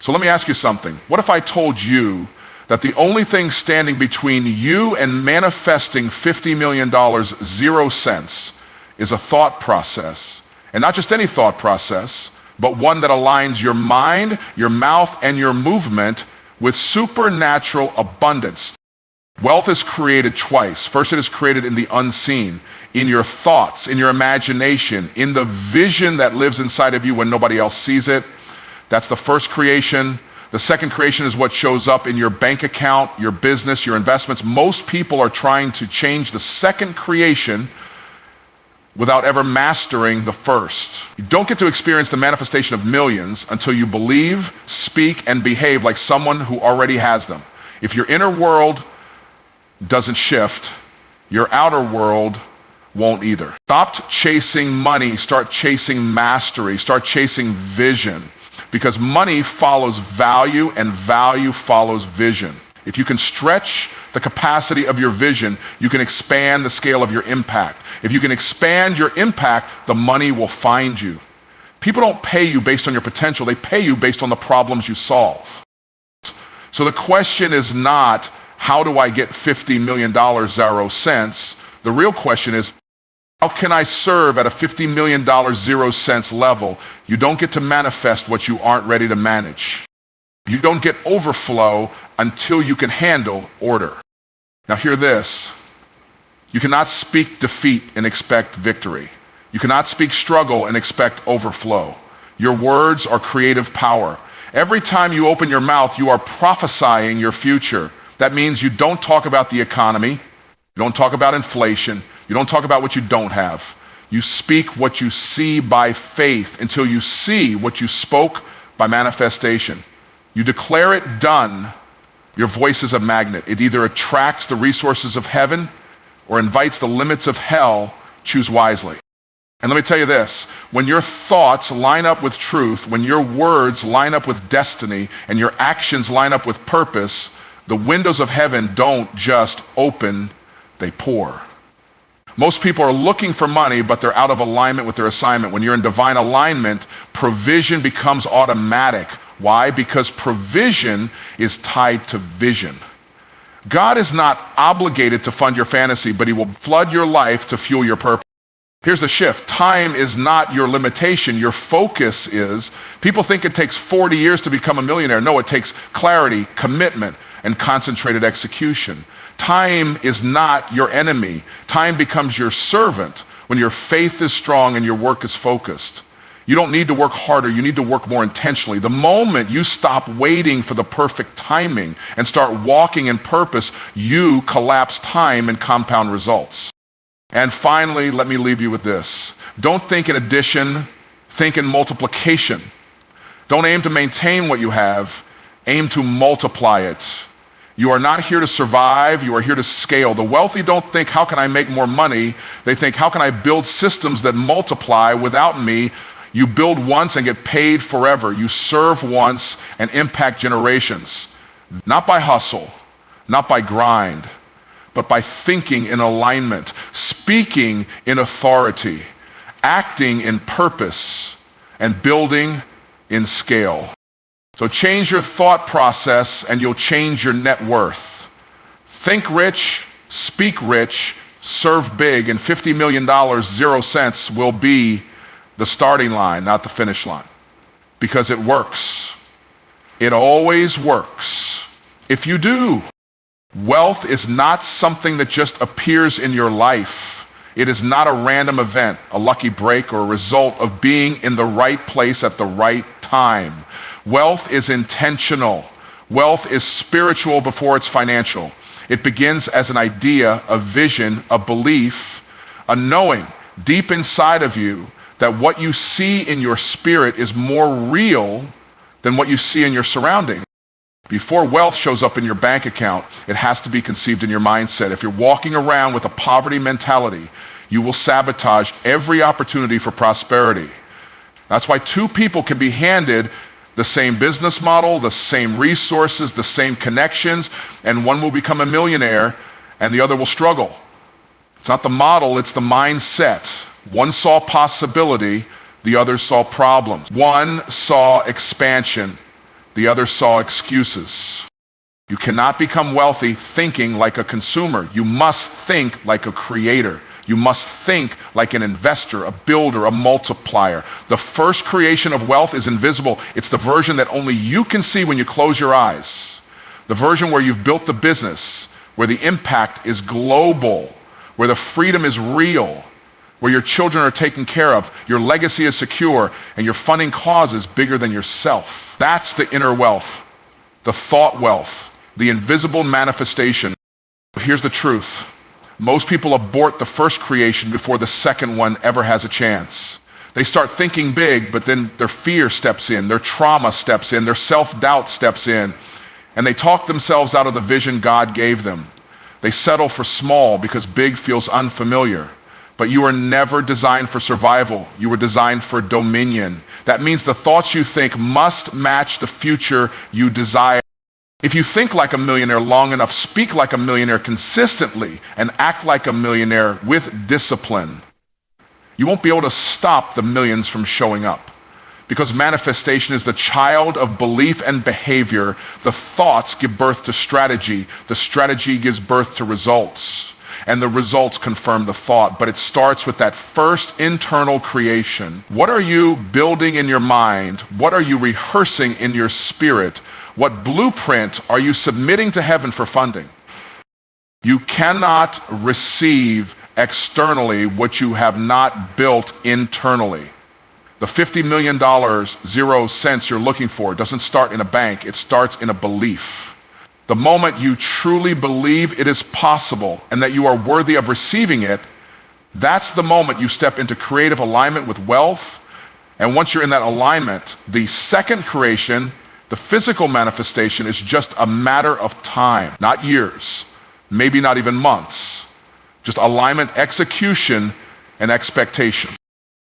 So let me ask you something. What if I told you that the only thing standing between you and manifesting $50 million, 0 cents, is a thought process? And not just any thought process, but one that aligns your mind, your mouth, and your movement with supernatural abundance. Wealth is created twice. First, it is created in the unseen, in your thoughts, in your imagination, in the vision that lives inside of you when nobody else sees it. That's the first creation. The second creation is what shows up in your bank account, your business, your investments. Most people are trying to change the second creation without ever mastering the first. You don't get to experience the manifestation of millions until you believe, speak, and behave like someone who already has them. If your inner world doesn't shift, your outer world won't either. Stop chasing money, start chasing mastery, start chasing vision, because money follows value and value follows vision. If you can stretch the capacity of your vision, you can expand the scale of your impact. If you can expand your impact, the money will find you. People don't pay you based on your potential, they pay you based on the problems you solve. So the question is not, how do I get $50 million, 0 cents? The real question is, how can I serve at a $50 million, 0 cents level? You don't get to manifest what you aren't ready to manage. You don't get overflow until you can handle order. Now hear this. You cannot speak defeat and expect victory. You cannot speak struggle and expect overflow. Your words are creative power. Every time you open your mouth, you are prophesying your future. That means you don't talk about the economy, you don't talk about inflation, you don't talk about what you don't have. You speak what you see by faith until you see what you spoke by manifestation. You declare it done, your voice is a magnet. It either attracts the resources of heaven or invites the limits of hell. Choose wisely. And let me tell you this, when your thoughts line up with truth, when your words line up with destiny, and your actions line up with purpose, the windows of heaven don't just open, they pour. Most people are looking for money, but they're out of alignment with their assignment. When you're in divine alignment, provision becomes automatic. Why? Because provision is tied to vision. God is not obligated to fund your fantasy, but he will flood your life to fuel your purpose. Here's the shift. Time is not your limitation. Your focus is. People think it takes 40 years to become a millionaire. No, it takes clarity, commitment, and concentrated execution. Time is not your enemy. Time becomes your servant when your faith is strong and your work is focused. You don't need to work harder. You need to work more intentionally. The moment you stop waiting for the perfect timing and start walking in purpose, you collapse time and compound results. And finally, let me leave you with this. Don't think in addition, think in multiplication. Don't aim to maintain what you have, aim to multiply it. You are not here to survive, you are here to scale. The wealthy don't think, how can I make more money? They think, how can I build systems that multiply without me? You build once and get paid forever. You serve once and impact generations. Not by hustle, not by grind, but by thinking in alignment, speaking in authority, acting in purpose, and building in scale. So change your thought process and you'll change your net worth. Think rich, speak rich, serve big, and $50 million, 0 cents will be the starting line, not the finish line. Because it works. It always works. If you do. Wealth is not something that just appears in your life. It is not a random event, a lucky break, or a result of being in the right place at the right time. Wealth is intentional. Wealth is spiritual before it's financial. It begins as an idea, a vision, a belief, a knowing deep inside of you that what you see in your spirit is more real than what you see in your surroundings. Before wealth shows up in your bank account, it has to be conceived in your mindset. If you're walking around with a poverty mentality, you will sabotage every opportunity for prosperity. That's why two people can be handed the same business model, the same resources, the same connections, and one will become a millionaire and the other will struggle. It's not the model, it's the mindset. One saw possibility, the other saw problems. One saw expansion, The other saw excuses. You cannot become wealthy thinking like a consumer. You must think like a creator. You must think like an investor, a builder, a multiplier. The first creation of wealth is invisible. It's the version that only you can see when you close your eyes. The version where you've built the business, where the impact is global, where the freedom is real, where your children are taken care of, your legacy is secure, and you're funding causes bigger than yourself. That's the inner wealth, the thought wealth, the invisible manifestation. Here's the truth. Most people abort the first creation before the second one ever has a chance. They start thinking big, but then their fear steps in, their trauma steps in, their self-doubt steps in, and they talk themselves out of the vision God gave them. They settle for small because big feels unfamiliar. But you were never designed for survival. You were designed for dominion. That means the thoughts you think must match the future you desire. If you think like a millionaire long enough, speak like a millionaire consistently, and act like a millionaire with discipline, you won't be able to stop the millions from showing up. Because manifestation is the child of belief and behavior. The thoughts give birth to strategy. The strategy gives birth to results. And the results confirm the thought. But it starts with that first internal creation. What are you building in your mind? What are you rehearsing in your spirit? What blueprint are you submitting to heaven for funding? You cannot receive externally what you have not built internally. The $50 million, 0 cents you're looking for doesn't start in a bank. It starts in a belief. The moment you truly believe it is possible and that you are worthy of receiving it, that's the moment you step into creative alignment with wealth. And once you're in that alignment, the second creation, the physical manifestation, is just a matter of time, not years, maybe not even months. Just alignment, execution, and expectation.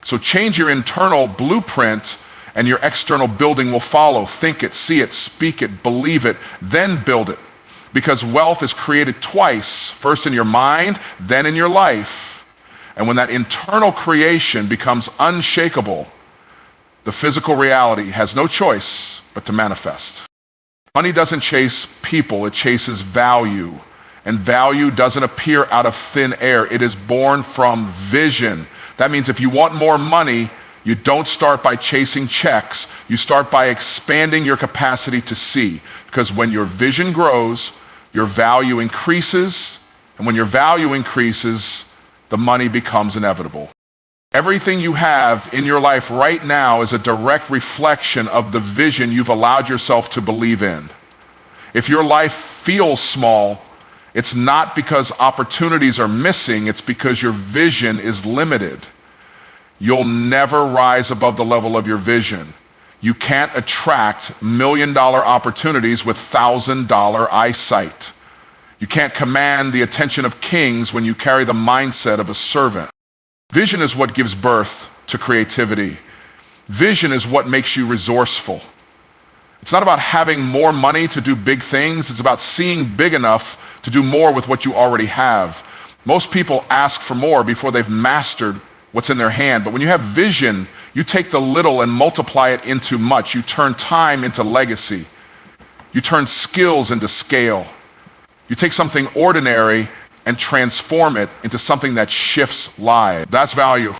So change your internal blueprint and your external building will follow. Think it, see it, speak it, believe it, then build it. Because wealth is created twice, first in your mind, then in your life. And when that internal creation becomes unshakable, the physical reality has no choice but to manifest. Money doesn't chase people, it chases value. And value doesn't appear out of thin air. It is born from vision. That means if you want more money, you don't start by chasing checks. You start by expanding your capacity to see. Because when your vision grows, your value increases. And when your value increases, the money becomes inevitable. Everything you have in your life right now is a direct reflection of the vision you've allowed yourself to believe in. If your life feels small, it's not because opportunities are missing, it's because your vision is limited. You'll never rise above the level of your vision. You can't attract $1 million opportunities with $1,000 eyesight. You can't command the attention of kings when you carry the mindset of a servant. Vision is what gives birth to creativity. Vision is what makes you resourceful. It's not about having more money to do big things. It's about seeing big enough to do more with what you already have. Most people ask for more before they've mastered what's in their hand. But when you have vision, you take the little and multiply it into much. You turn time into legacy. You turn skills into scale. You take something ordinary and transform it into something that shifts lives. That's value.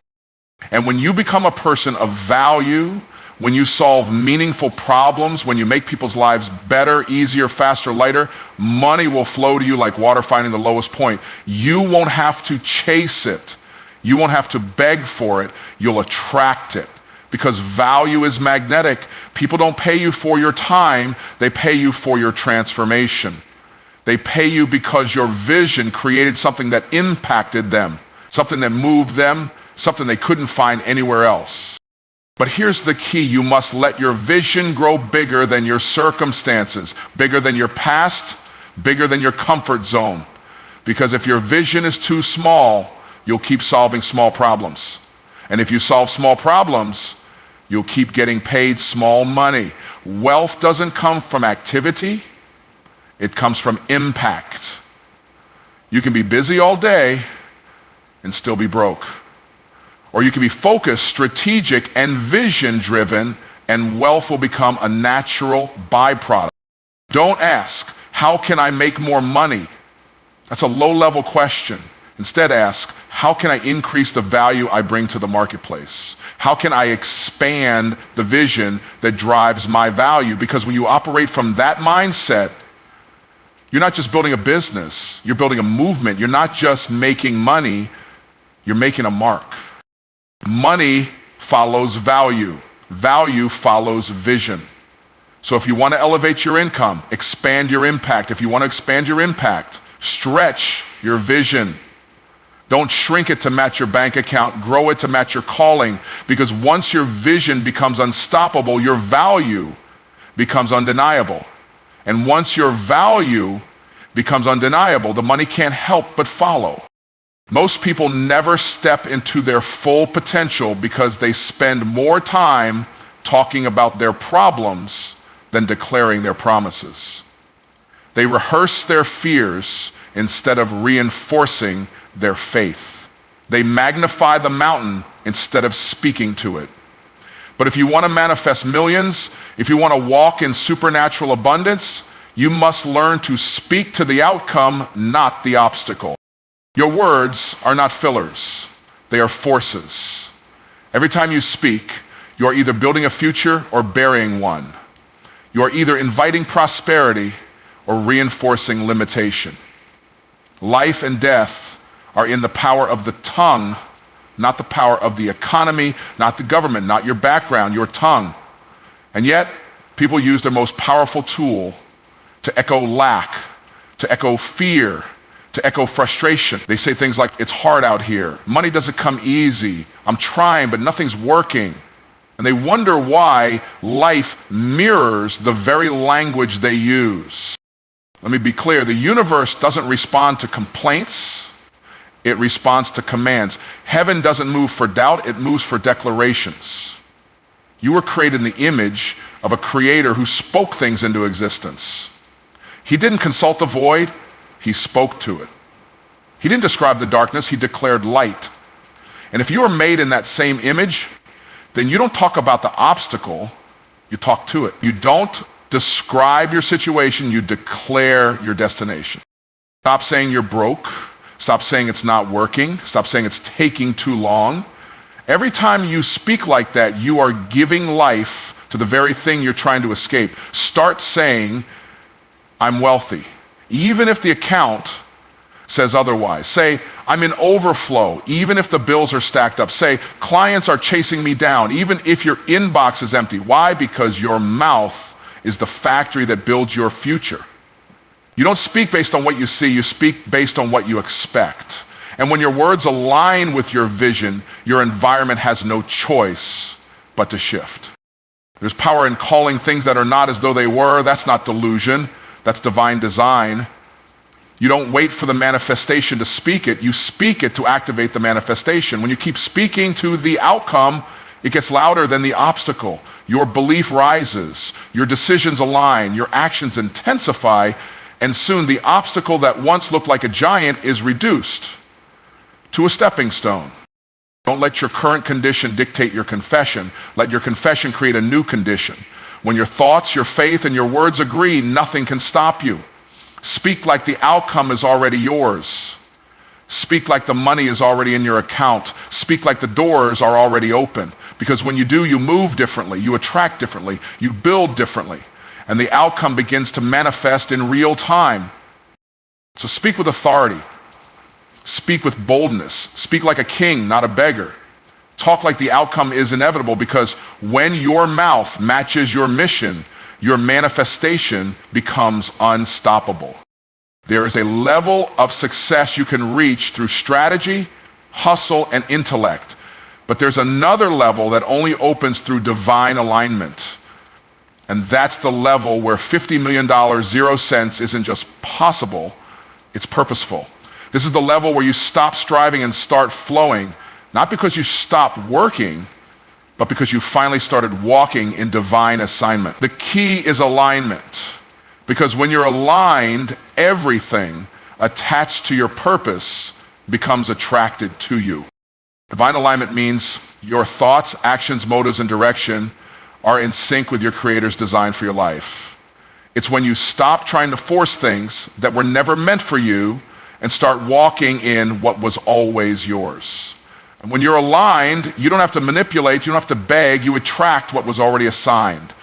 And when you become a person of value, when you solve meaningful problems, when you make people's lives better, easier, faster, lighter, money will flow to you like water finding the lowest point. You won't have to chase it. You won't have to beg for it. You'll attract it. Because value is magnetic. People don't pay you for your time. They pay you for your transformation. They pay you because your vision created something that impacted them, something that moved them, something they couldn't find anywhere else. But here's the key. You must let your vision grow bigger than your circumstances, bigger than your past, bigger than your comfort zone. Because if your vision is too small, you'll keep solving small problems. And if you solve small problems, you'll keep getting paid small money. Wealth doesn't come from activity. It comes from impact. You can be busy all day and still be broke. Or you can be focused, strategic, and vision-driven and wealth will become a natural byproduct. Don't ask, how can I make more money? That's a low-level question. Instead ask, how can I increase the value I bring to the marketplace? How can I expand the vision that drives my value? Because when you operate from that mindset, you're not just building a business, you're building a movement. You're not just making money, you're making a mark. Money follows value. Value follows vision. So if you want to elevate your income, expand your impact. If you want to expand your impact, stretch your vision. Don't shrink it to match your bank account, grow it to match your calling, because once your vision becomes unstoppable, your value becomes undeniable. And once your value becomes undeniable, the money can't help but follow. Most people never step into their full potential because they spend more time talking about their problems than declaring their promises. They rehearse their fears instead of reinforcing their faith. They magnify the mountain instead of speaking to it. But if you want to manifest millions, if you want to walk in supernatural abundance, you must learn to speak to the outcome, not the obstacle. Your words are not fillers, they are forces. Every time you speak, you are either building a future or burying one. You are either inviting prosperity or reinforcing limitation. Life and death are in the power of the tongue, not the power of the economy, not the government, not your background, your tongue. And yet, people use their most powerful tool to echo lack, to echo fear, to echo frustration. They say things like, it's hard out here. Money doesn't come easy. I'm trying, but nothing's working. And they wonder why life mirrors the very language they use. Let me be clear. The universe doesn't respond to complaints. It responds to commands. Heaven doesn't move for doubt. It moves for declarations. You were created in the image of a creator who spoke things into existence. He didn't consult the void. He spoke to it. He didn't describe the darkness, he declared light. And if you are made in that same image, then you don't talk about the obstacle, you talk to it. You don't describe your situation, you declare your destination. Stop saying you're broke. Stop saying it's not working. Stop saying it's taking too long. Every time you speak like that, you are giving life to the very thing you're trying to escape. Start saying, I'm wealthy. Even if the account says otherwise. Say, I'm in overflow, even if the bills are stacked up. Say, clients are chasing me down, even if your inbox is empty. Why? Because your mouth is the factory that builds your future. You don't speak based on what you see, you speak based on what you expect. And when your words align with your vision, your environment has no choice but to shift. There's power in calling things that are not as though they were. That's not delusion. That's divine design. You don't wait for the manifestation to speak it. You speak it to activate the manifestation. When you keep speaking to the outcome, it gets louder than the obstacle. Your belief rises. Your decisions align. Your actions intensify. And soon the obstacle that once looked like a giant is reduced to a stepping stone. Don't let your current condition dictate your confession. Let your confession create a new condition. When your thoughts, your faith, and your words agree, nothing can stop you. Speak like the outcome is already yours. Speak like the money is already in your account. Speak like the doors are already open. Because when you do, you move differently, you attract differently, you build differently, and the outcome begins to manifest in real time. So speak with authority. Speak with boldness. Speak like a king, not a beggar. Talk like the outcome is inevitable, because when your mouth matches your mission, your manifestation becomes unstoppable. There is a level of success you can reach through strategy, hustle, and intellect. But there's another level that only opens through divine alignment. And that's the level where $50 million, 0 cents isn't just possible, it's purposeful. This is the level where you stop striving and start flowing. Not because you stopped working, but because you finally started walking in divine assignment. The key is alignment. Because when you're aligned, everything attached to your purpose becomes attracted to you. Divine alignment means your thoughts, actions, motives, and direction are in sync with your Creator's design for your life. It's when you stop trying to force things that were never meant for you and start walking in what was always yours. And when you're aligned, you don't have to manipulate, you don't have to beg, you attract what was already assigned.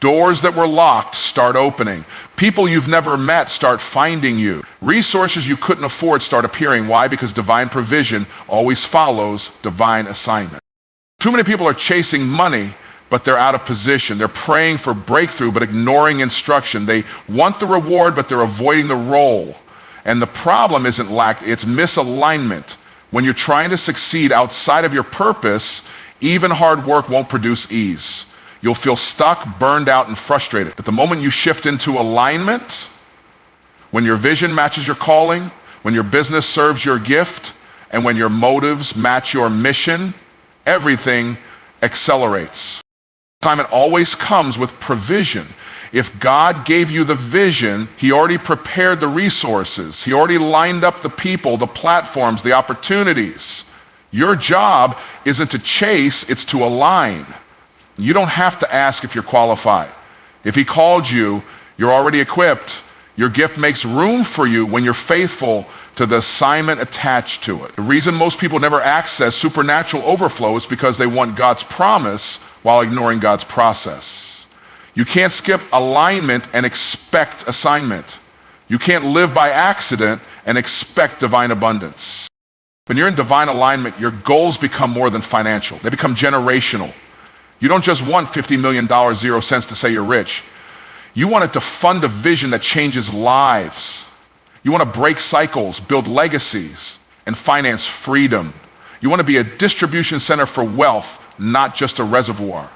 Doors that were locked start opening. People you've never met start finding you. Resources you couldn't afford start appearing. Why? Because divine provision always follows divine assignment. Too many people are chasing money, but they're out of position. They're praying for breakthrough, but ignoring instruction. They want the reward, but they're avoiding the role. And the problem isn't lack, it's misalignment. When you're trying to succeed outside of your purpose, even hard work won't produce ease. You'll feel stuck, burned out, and frustrated. But the moment you shift into alignment, when your vision matches your calling, when your business serves your gift, and when your motives match your mission, everything accelerates. Assignment always comes with provision. If God gave you the vision, He already prepared the resources. He already lined up the people, the platforms, the opportunities. Your job isn't to chase, it's to align. You don't have to ask if you're qualified. If He called you, you're already equipped. Your gift makes room for you when you're faithful to the assignment attached to it. The reason most people never access supernatural overflow is because they want God's promise while ignoring God's process. You can't skip alignment and expect assignment. You can't live by accident and expect divine abundance. When you're in divine alignment, your goals become more than financial. They become generational. You don't just want $50 million, 0 cents to say you're rich. You want it to fund a vision that changes lives. You want to break cycles, build legacies, and finance freedom. You want to be a distribution center for wealth, not just a reservoir.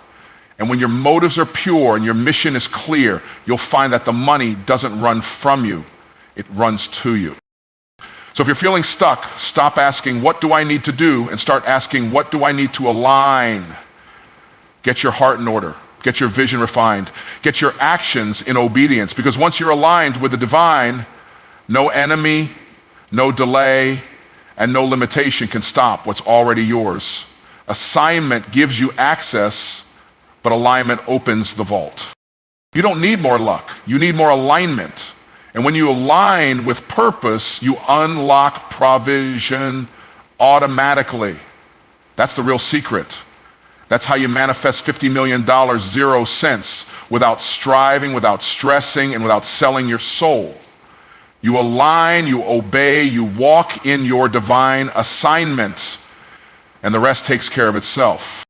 And when your motives are pure and your mission is clear, you'll find that the money doesn't run from you, it runs to you. So if you're feeling stuck, stop asking, what do I need to do? And start asking, what do I need to align? Get your heart in order. Get your vision refined. Get your actions in obedience. Because once you're aligned with the divine, no enemy, no delay, and no limitation can stop what's already yours. Assignment gives you access, but alignment opens the vault. You don't need more luck. You need more alignment. And when you align with purpose, you unlock provision automatically. That's the real secret. That's how you manifest $50 million, 0 cents, without striving, without stressing, and without selling your soul. You align, you obey, you walk in your divine assignment, and the rest takes care of itself.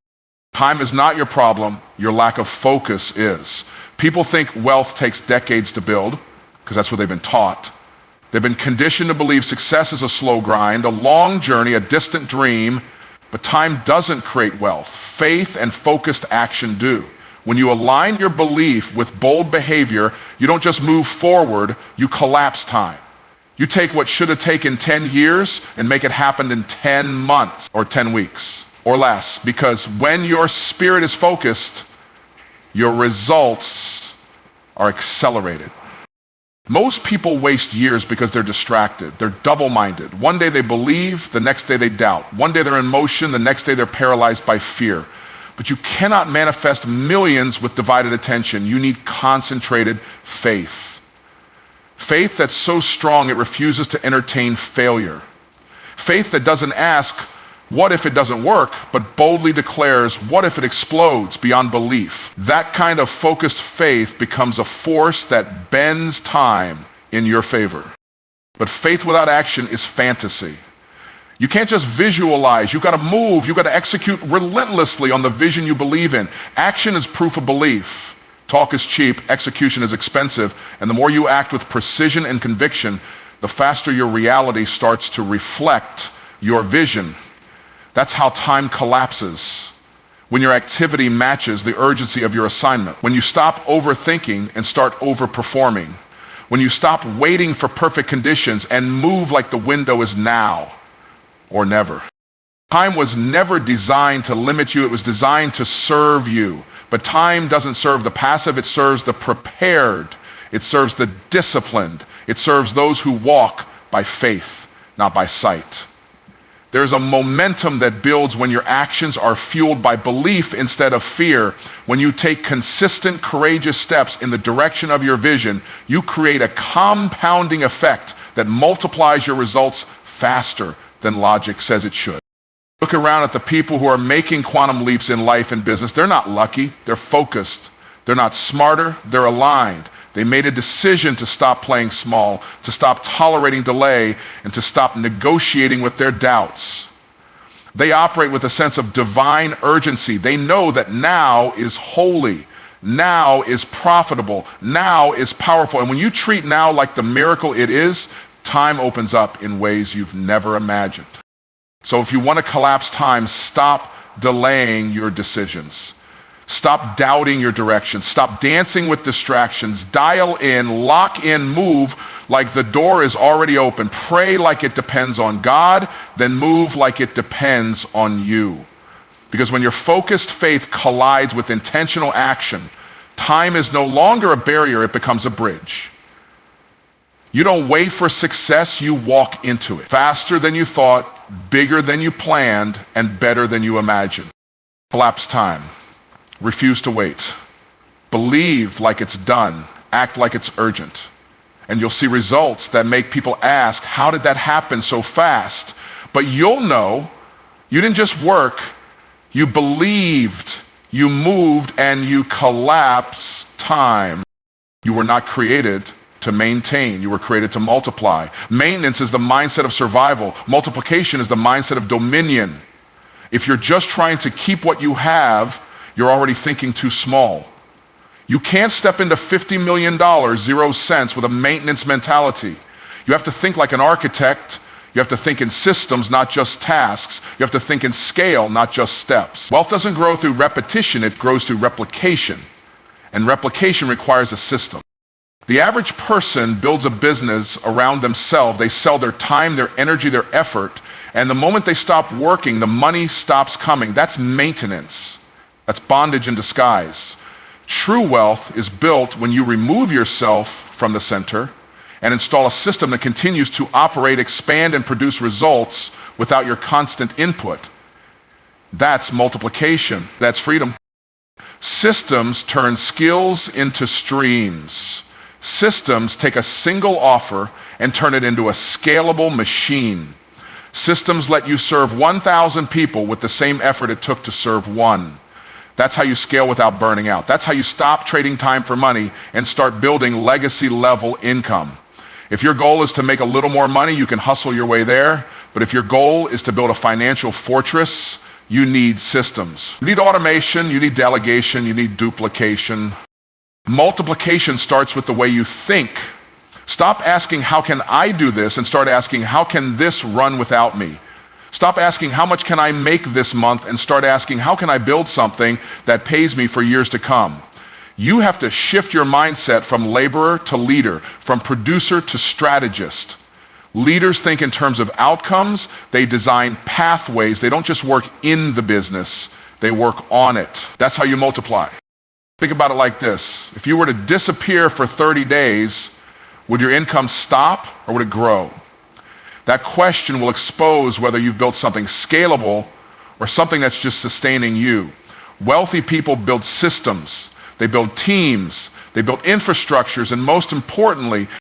Time is not your problem, your lack of focus is. People think wealth takes decades to build, because that's what they've been taught. They've been conditioned to believe success is a slow grind, a long journey, a distant dream, but time doesn't create wealth. Faith and focused action do. When you align your belief with bold behavior, you don't just move forward, you collapse time. You take what should have taken 10 years and make it happen in 10 months or 10 weeks or less. Because when your spirit is focused, your results are accelerated. Most people waste years because they're distracted. They're double-minded. One day they believe, the next day they doubt. One day they're in motion, the next day they're paralyzed by fear. But you cannot manifest millions with divided attention. You need concentrated faith. Faith that's so strong it refuses to entertain failure. Faith that doesn't ask, what if it doesn't work, but boldly declares, what if it explodes beyond belief? That kind of focused faith becomes a force that bends time in your favor. But faith without action is fantasy. You can't just visualize. You've got to move. You've got to execute relentlessly on the vision you believe in. Action is proof of belief. Talk is cheap. Execution is expensive. And the more you act with precision and conviction, the faster your reality starts to reflect your vision. That's how time collapses. When your activity matches the urgency of your assignment. When you stop overthinking and start overperforming. When you stop waiting for perfect conditions and move like the window is now or never. Time was never designed to limit you. It was designed to serve you. But time doesn't serve the passive. It serves the prepared. It serves the disciplined. It serves those who walk by faith, not by sight. There's a momentum that builds when your actions are fueled by belief instead of fear. When you take consistent, courageous steps in the direction of your vision, you create a compounding effect that multiplies your results faster than logic says it should. Look around at the people who are making quantum leaps in life and business. They're not lucky, they're focused. They're not smarter, they're aligned. They made a decision to stop playing small, to stop tolerating delay, and to stop negotiating with their doubts. They operate with a sense of divine urgency. They know that now is holy, now is profitable, now is powerful. And when you treat now like the miracle it is, time opens up in ways you've never imagined. So if you want to collapse time, stop delaying your decisions. Stop doubting your direction. Stop dancing with distractions. Dial in, lock in, move like the door is already open. Pray like it depends on God, then move like it depends on you. Because when your focused faith collides with intentional action, time is no longer a barrier, it becomes a bridge. You don't wait for success, you walk into it. Faster than you thought, bigger than you planned, and better than you imagined. Collapse time. Refuse to wait. Believe like it's done. Act like it's urgent. And you'll see results that make people ask, how did that happen so fast? But you'll know you didn't just work, you believed, you moved, and you collapsed time. You were not created to maintain. You were created to multiply. Maintenance is the mindset of survival. Multiplication is the mindset of dominion. If you're just trying to keep what you have, you're already thinking too small. You can't step into $50 million, 0 cents, with a maintenance mentality. You have to think like an architect. You have to think in systems, not just tasks. You have to think in scale, not just steps. Wealth doesn't grow through repetition, it grows through replication. And replication requires a system. The average person builds a business around themselves. They sell their time, their energy, their effort, and the moment they stop working, the money stops coming. That's maintenance. That's bondage in disguise. True wealth is built when you remove yourself from the center and install a system that continues to operate, expand, and produce results without your constant input. That's multiplication. That's freedom. Systems turn skills into streams. Systems take a single offer and turn it into a scalable machine. Systems let you serve 1,000 people with the same effort it took to serve one. That's how you scale without burning out. That's how you stop trading time for money and start building legacy-level income. If your goal is to make a little more money, you can hustle your way there. But if your goal is to build a financial fortress, you need systems. You need automation, you need delegation, you need duplication. Multiplication starts with the way you think. Stop asking, how can I do this? And start asking, how can this run without me? Stop asking, how much can I make this month? And start asking, how can I build something that pays me for years to come? You have to shift your mindset from laborer to leader, from producer to strategist. Leaders think in terms of outcomes. They design pathways. They don't just work in the business. They work on it. That's how you multiply. Think about it like this. If you were to disappear for 30 days, would your income stop or would it grow? That question will expose whether you've built something scalable or something that's just sustaining you. Wealthy people build systems, they build teams, they build infrastructures, and most importantly,